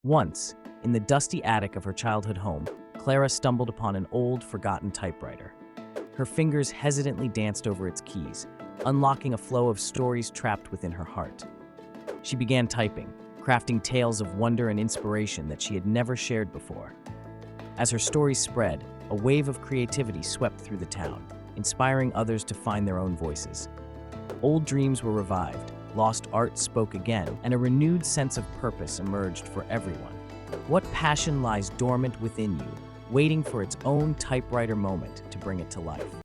Once, in the dusty attic of her childhood home, Clara stumbled upon an old, forgotten typewriter. Her fingers hesitantly danced over its keys, unlocking a flow of stories trapped within her heart. She began typing, crafting tales of wonder and inspiration that she had never shared before. As her stories spread, a wave of creativity swept through the town, inspiring others to find their own voices. Old dreams were revived, lost art spoke again, and a renewed sense of purpose emerged for everyone. What passion lies dormant within you, waiting for its own typewriter moment to bring it to life?